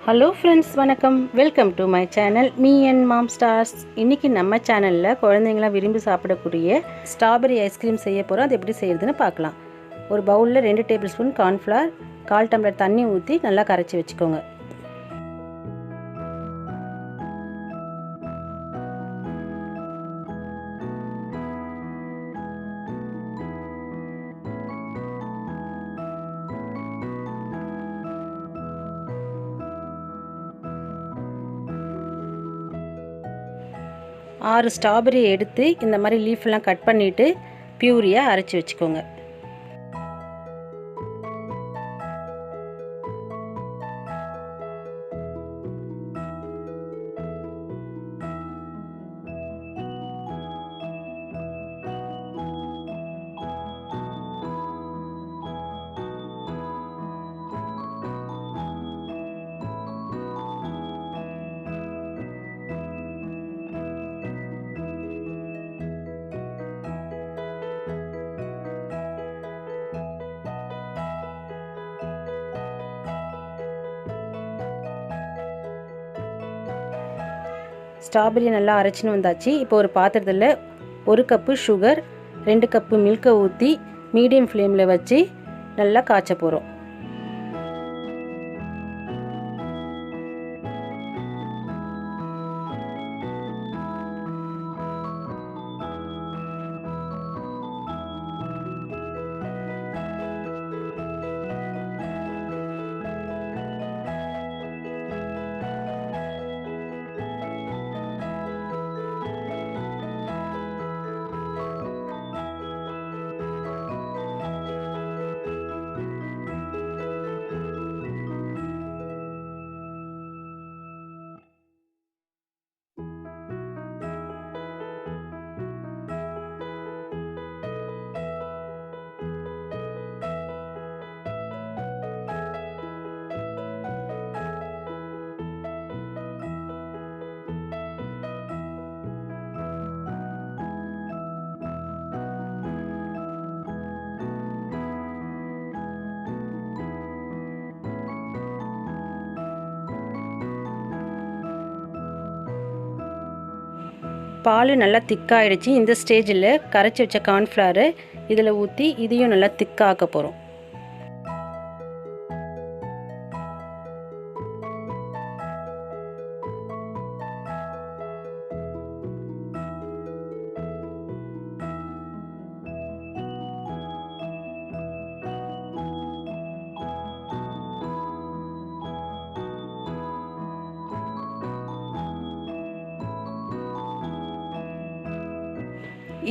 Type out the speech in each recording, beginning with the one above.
Hello friends, வணக்கம். Welcome to my channel Me&Mom stars. இன்றைக்கி நம்ம சேனலில் குழந்தைங்களாம் விரும்பி சாப்பிடக்கூடிய ஸ்ட்ராபெரி ஐஸ்கிரீம் செய்ய போகிறோம். அது எப்படி செய்கிறதுன்னு பார்க்கலாம். ஒரு பவுலில் 2 டேபிள் ஸ்பூன் கார்ன்ஃப்ளவர், 1/4 டம்ளர் தண்ணி ஊற்றி நல்லா கரைச்சி வச்சுக்கோங்க. ஆறு ஸ்ட்ராபெரி எடுத்து இந்த மாதிரி லீஃப்லாம் கட் பண்ணிவிட்டு பியூரியாக அரைச்சி வச்சுக்கோங்க. ஸ்ட்ராபெரி நல்லா அரைச்சின்னு வந்தாச்சு. இப்போ ஒரு பாத்திரத்தில் 1 கப்பு சுகர், 2 கப்பு மில்கை ஊற்றி மீடியம் ஃப்ளேமில் வச்சு நல்லா காய்ச்ச போகிறோம். பால் நல்லா திக்காகிடுச்சு. இந்த ஸ்டேஜில் கரைச்சி வச்ச கார்ன்ஃப்ளவரை இதில் ஊற்றி இதையும் நல்லா திக்காக்க போகிறோம்.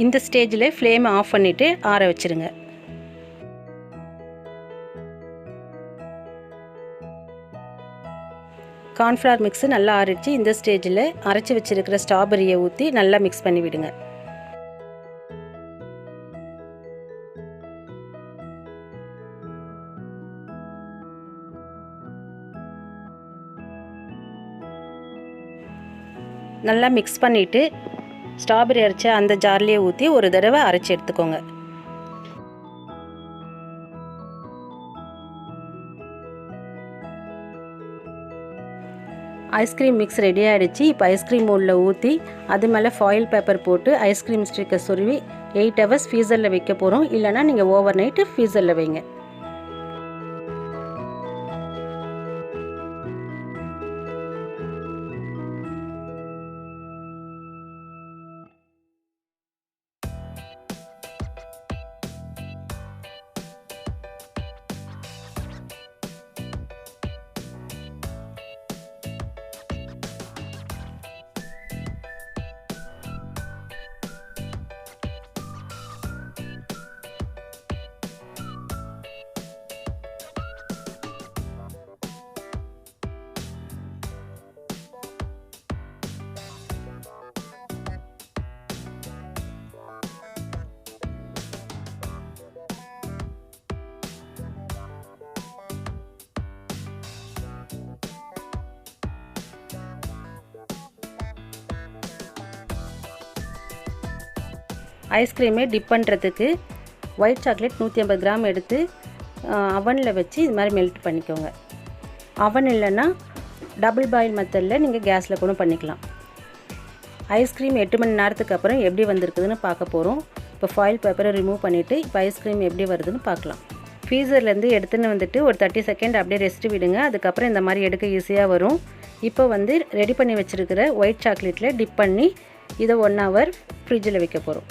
இந்த ஸ்டேஜில் ஃப்ளேமை ஆஃப் பண்ணிவிட்டு ஆற வச்சுருங்க. கார்ன்ஃப்ளவர் மிக்ஸு நல்லா ஆறிடுச்சு. இந்த ஸ்டேஜில் அரைச்சி வச்சுருக்கிற ஸ்ட்ராபெரியை ஊற்றி நல்லா மிக்ஸ் பண்ணி விடுங்க. நல்லா மிக்ஸ் பண்ணிவிட்டு ஸ்ட்ராபெரி அரைச்ச அந்த ஜார்லேயே ஊற்றி ஒரு தடவை அரைச்சி எடுத்துக்கோங்க. ஐஸ்கிரீம் மிக்ஸ் ரெடி ஆகிடுச்சு. இப்போ ஐஸ்கிரீம் மோல்டில் ஊற்றி அது மேலே ஃபாயில் பேப்பர் போட்டு ஐஸ்கிரீம் ஸ்டிக்கை சொருவி 8 ஹவர்ஸ் ஃப்ரீசரில் வைக்க போகிறோம். இல்லைனா நீங்கள் ஓவர் நைட்டு ஃப்ரீசரில் வைங்க. ஐஸ்கிரீமை டிப் பண்ணுறதுக்கு ஒயிட் சாக்லேட் 150 கிராம் எடுத்து அவனில் வச்சு இது மாதிரி மெல்ட் பண்ணிக்கோங்க. அவன் இல்லைன்னா டபுள் பாயில் மெத்தடில் நீங்கள் கேஸில் கூட பண்ணிக்கலாம். ஐஸ்கிரீம் 8 மணி நேரத்துக்கு அப்புறம் எப்படி வந்திருக்குதுன்னு பார்க்க போகிறோம். இப்போ ஃபாயில் பேப்பரை ரிமூவ் பண்ணிவிட்டு இப்போ ஐஸ்கிரீம் எப்படி வருதுன்னு பார்க்கலாம். ஃப்ரீசர்லேருந்து எடுத்துன்னு வந்துட்டு ஒரு 30 செகண்ட் அப்படியே ரெஸ்ட் விடுங்க. அதுக்கப்புறம் இந்த மாதிரி எடுக்க ஈஸியாக வரும். இப்போ வந்து ரெடி பண்ணி வச்சுருக்கிற ஒயிட் சாக்லேட்டில் டிப் பண்ணி இதை 1 hour ஃப்ரிட்ஜில் வைக்க போகிறோம்.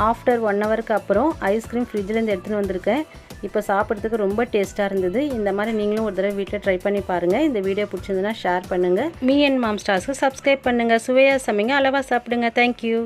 ஆஃப்டர் 1 ஹவருக்கு அப்புறம் ஐஸ்கிரீம் ஃப்ரிட்ஜிலேருந்து எடுத்துகிட்டு வந்திருக்கேன். இப்போ சாப்பிட்றதுக்கு ரொம்ப டேஸ்ட்டாக இருந்தது. இந்த மாதிரி நீங்களும் ஒரு தடவை வீட்டில் ட்ரை பண்ணி பாருங்கள். இந்த வீடியோ பிடிச்சிருந்துன்னா ஷேர் பண்ணுங்கள். மீ அண்ட் மாம் ஸ்டார்ஸ்க்கு சப்ஸ்கிரைப் பண்ணுங்கள். சுவையாக சமைங்க, அளவாக சாப்பிடுங்க. தேங்க்யூ.